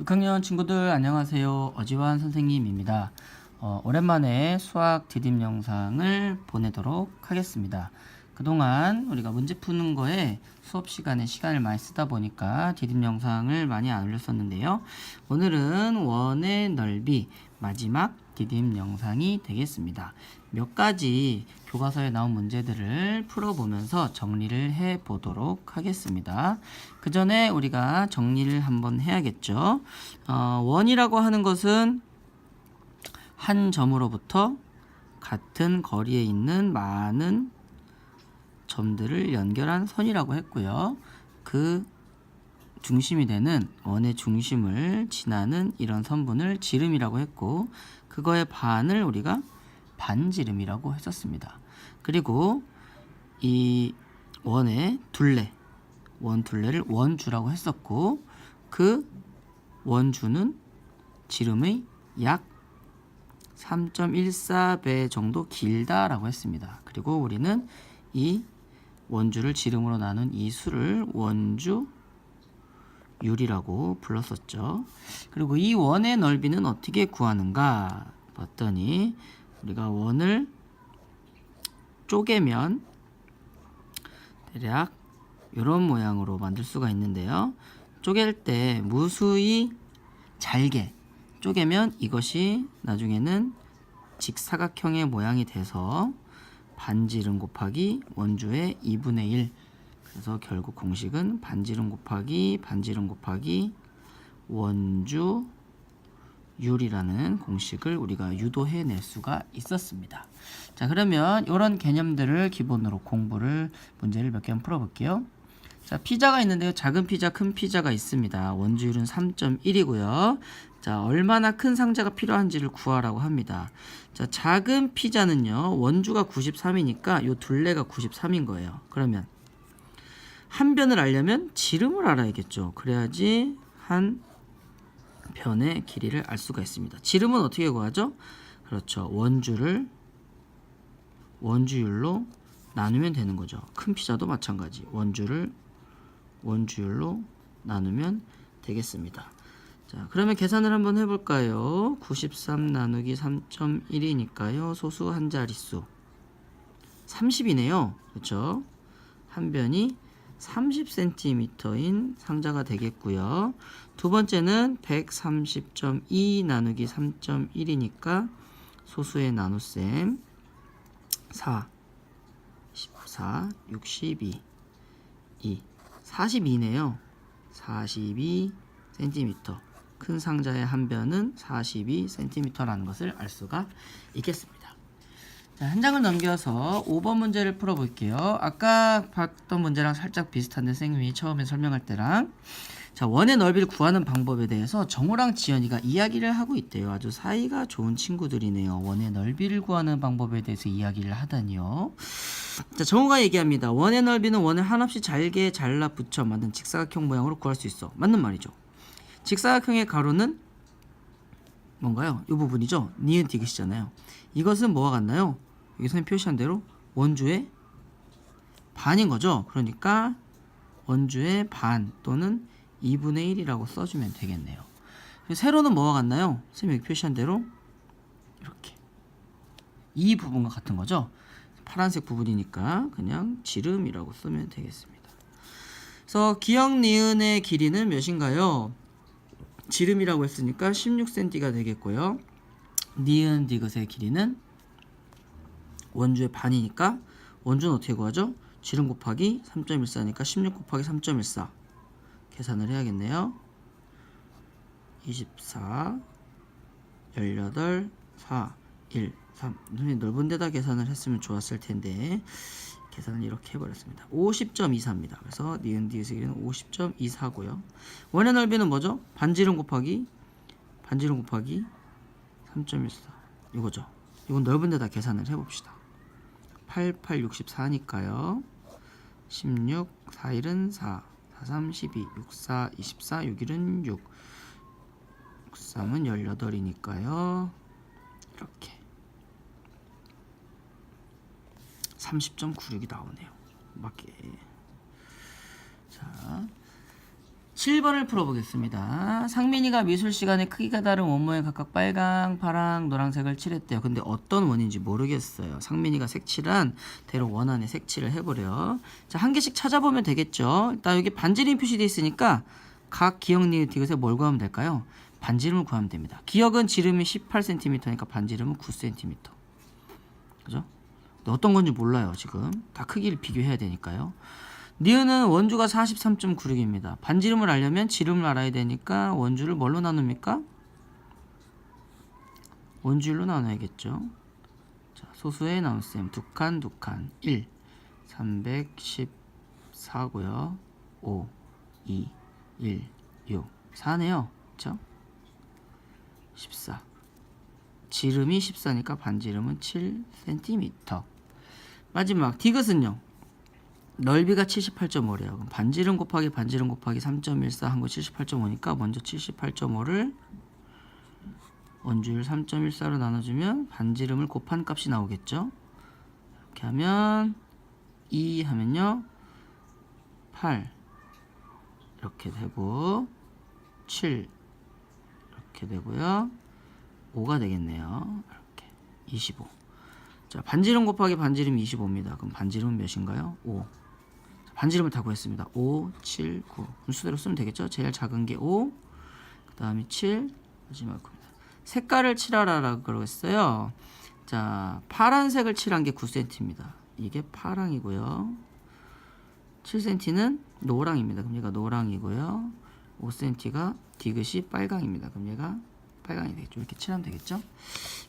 6학년 친구들 안녕하세요. 어지환 선생님입니다. 오랜만에 수학 디딤 영상을 보내도록 하겠습니다. 그동안 우리가 문제 푸는 거에 수업 시간에 시간을 많이 쓰다 보니까 디딤 영상을 많이 안 올렸었는데요. 오늘은 원의 넓이 마지막 디딤 영상이 되겠습니다. 몇 가지 교과서에 나온 문제들을 풀어보면서 정리를 해 보도록 하겠습니다. 그 전에 우리가 정리를 한번 해야겠죠. 원이라고 하는 것은 한 점으로부터 같은 거리에 있는 많은 점들을 연결한 선이라고 했고요. 그 중심이 되는 원의 중심을 지나는 이런 선분을 지름이라고 했고, 그거의 반을 우리가 반지름이라고 했었습니다. 그리고 이 원의 둘레, 원 둘레를 원주라고 했었고, 그 원주는 지름의 약 3.14배 정도 길다라고 했습니다. 그리고 우리는 이 원주를 지름으로 나눈 이 수를 원주율이라고 불렀었죠. 그리고 이 원의 넓이는 어떻게 구하는가 봤더니, 우리가 원을 쪼개면 대략 이런 모양으로 만들 수가 있는데요. 쪼갤 때 무수히 잘게 쪼개면 이것이 나중에는 직사각형의 모양이 돼서 반지름 곱하기 원주의 2분의 1. 그래서 결국 공식은 반지름 곱하기 원주율이라는 공식을 우리가 유도해낼 수가 있었습니다. 자, 그러면 이런 개념들을 기본으로 문제를 몇 개 풀어볼게요. 자, 피자가 있는데요. 작은 피자, 큰 피자가 있습니다. 원주율은 3.1이고요. 자, 얼마나 큰 상자가 필요한지를 구하라고 합니다. 자, 작은 피자는요, 원주가 93이니까 요 둘레가 93인 거예요. 그러면 한 변을 알려면 지름을 알아야겠죠. 그래야지 한 변의 길이를 알 수가 있습니다. 지름은 어떻게 구하죠? 그렇죠. 원주율로 나누면 되는 거죠. 큰 피자도 마찬가지. 원주율로 나누면 되겠습니다. 자, 그러면 계산을 한번 해볼까요? 93 나누기 3.1이니까요. 소수 한 자릿수 30이네요. 그렇죠? 한 변이 30cm인 상자가 되겠고요. 두 번째는 130.2 나누기 3.1이니까 소수의 나눗셈 4, 14, 62, 42네요. 42cm. 큰 상자의 한 변은 42cm라는 것을 알 수가 있겠습니다. 자, 한 장을 넘겨서 5번 문제를 풀어볼게요. 아까 봤던 문제랑 살짝 비슷한데 선생님이 처음에 설명할 때랑. 자, 원의 넓이를 구하는 방법에 대해서 정우랑 지연이가 이야기를 하고 있대요. 아주 사이가 좋은 친구들이네요. 원의 넓이를 구하는 방법에 대해서 이야기를 하다니요. 자, 정우가 얘기합니다. 원의 넓이는 원을 한없이 잘게 잘라 붙여 만든 직사각형 모양으로 구할 수 있어. 맞는 말이죠. 직사각형의 가로는 뭔가요? 이 부분이죠. 니은 디귿이잖아요. 이것은 뭐와 같나요? 여기 선생님 표시한 대로 원주의 반인 거죠. 그러니까 원주의 반 또는 2분의 1이라고 써주면 되겠네요. 세로는 뭐와 같나요? 선생님 여기 표시한 대로 이렇게 이 부분과 같은 거죠. 파란색 부분이니까 그냥 지름이라고 쓰면 되겠습니다. 그래서 기역 니은의 길이는 몇인가요? 지름이라고 했으니까 16cm가 되겠고요. 니은 디귿의 길이는 원주의 반이니까 원주는 어떻게 구하죠? 지름 곱하기 3.14니까 16 곱하기 3.14 계산을 해야겠네요. 24, 18, 4, 1, 3. 넓은 데다 계산을 했으면 좋았을 텐데 계산을 이렇게 해버렸습니다. 50.24입니다. 그래서 니은 디귿의 길이는 50.24고요. 원의 넓이는 뭐죠? 반지름 곱하기 3.14 이거죠. 이건 넓은 데다 계산을 해봅시다. 88, 64니까요. 16, 4일은 4, 4, 3, 12, 6, 4, 24, 6일은 6, 6, 3은 18이니까요. 이렇게 30.96이 나오네요. 맞게. 자, 7번을 풀어보겠습니다. 상민이가 미술 시간에 크기가 다른 원모에 각각 빨강, 파랑, 노란색을 칠했대요. 근데 어떤 원인지 모르겠어요. 상민이가 색칠한 대로 원 안에 색칠을 해보려. 자, 한 개씩 찾아보면 되겠죠. 일단 여기 반지름 표시되어 있으니까 각 기역, 니은, 디귿에 뭘 구하면 될까요? 반지름을 구하면 됩니다. 기역은 지름이 18cm니까 반지름은 9cm. 그죠? 근데 어떤 건지 몰라요. 지금 다 크기를 비교해야 되니까요. 니은은 원주가 43.96입니다. 반지름을 알려면 지름을 알아야 되니까 원주를 뭘로 나눕니까? 원주율로 나눠야겠죠. 자, 소수의 나눗셈 두 칸 1 314고요. 5 2 1 6 4네요. 그쵸? 14. 지름이 14니까 반지름은 7cm. 마지막 디귿은요. 넓이가 78.5래요. 그럼 반지름 곱하기 반지름 곱하기 3.14 한 거 78.5니까 먼저 78.5를 원주율 3.14로 나눠주면 반지름을 곱한 값이 나오겠죠. 이렇게 하면 2 하면요 8 이렇게 되고 7 이렇게 되고요 5가 되겠네요. 이렇게 25. 자, 반지름 곱하기 반지름이 25입니다. 그럼 반지름은 몇인가요? 5. 반지름을 다 구했습니다. 5, 7, 9. 분수대로 쓰면 되겠죠? 제일 작은 게 5, 그 다음에 7, 마지막 겁니다. 색깔을 칠하라라고 그러겠어요. 자, 파란색을 칠한 게 9cm입니다. 이게 파랑이고요. 7cm는 노랑입니다. 그럼 얘가 노랑이고요. 5cm가 디귿이 빨강입니다. 그럼 얘가 빨강이 되겠죠. 이렇게 칠하면 되겠죠.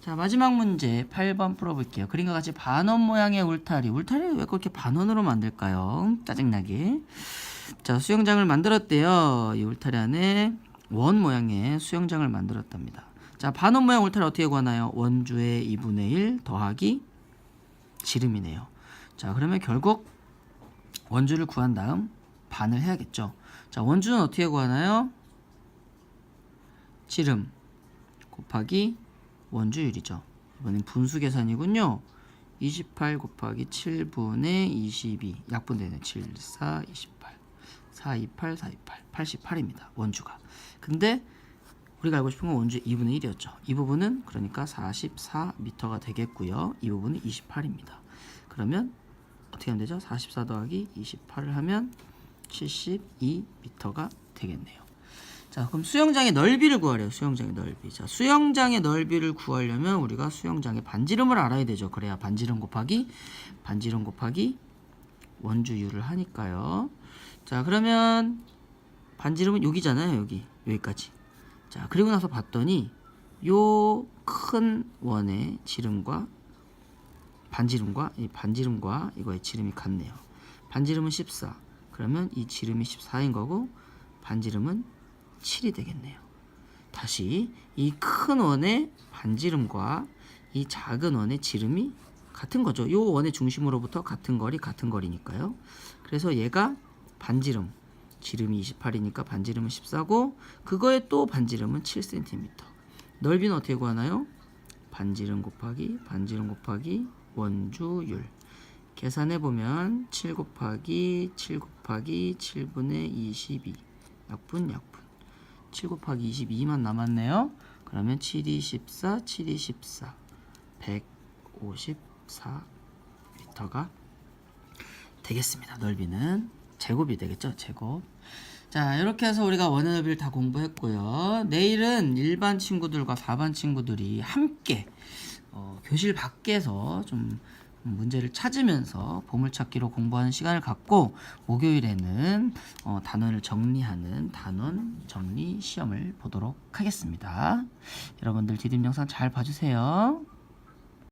자, 마지막 문제 8번 풀어볼게요. 그림과 같이 반원 모양의 울타리. 울타리를 왜 그렇게 반원으로 만들까요? 짜증나게. 자, 수영장을 만들었대요. 이 울타리 안에 원 모양의 수영장을 만들었답니다. 자, 반원 모양 울타리 어떻게 구하나요? 원주의 2분의 1 더하기 지름이네요. 자, 그러면 결국 원주를 구한 다음 반을 해야겠죠. 자, 원주는 어떻게 구하나요? 지름 곱하기 원주율이죠. 이번엔 분수 계산이군요. 28 곱하기 7분의 22 약분되네. 7, 4, 28 428, 428 88입니다. 원주가. 근데 우리가 알고 싶은 건 원주의 2분의 1이었죠. 이 부분은 그러니까 44m가 되겠고요. 이 부분은 28입니다. 그러면 어떻게 하면 되죠? 44 더하기 28을 하면 72m가 되겠네요. 자, 그럼 수영장의 넓이를 구하래요. 수영장의 넓이. 자, 수영장의 넓이를 구하려면 우리가 수영장의 반지름을 알아야 되죠. 그래야 반지름 곱하기 원주율을 하니까요. 자, 그러면 반지름은 여기잖아요. 여기까지. 자, 그리고 나서 봤더니 요 큰 원의 지름과 반지름과 이거의 지름이 같네요. 반지름은 14. 그러면 이 지름이 14인 거고 반지름은 7이 되겠네요. 다시 이 큰 원의 반지름과 이 작은 원의 지름이 같은 거죠. 이 원의 중심으로부터 같은 거리니까요. 그래서 얘가 반지름, 지름이 28이니까 반지름은 14고 그거의 또 반지름은 7cm. 넓이는 어떻게 구하나요? 반지름 곱하기 원주율. 계산해보면 7 곱하기 7분의 22 약분 7 곱하기 22만 남았네요. 그러면 7이 14 154m가 되겠습니다. 넓이는 제곱이 되겠죠. 제곱. 자, 이렇게 해서 우리가 원의 넓이를 다 공부했고요. 내일은 일반 친구들과 4반 친구들이 함께 교실 밖에서 좀 문제를 찾으면서 보물찾기로 공부하는 시간을 갖고 목요일에는 단원을 정리하는 단원 정리 시험을 보도록 하겠습니다. 여러분들 디딤 영상 잘 봐주세요.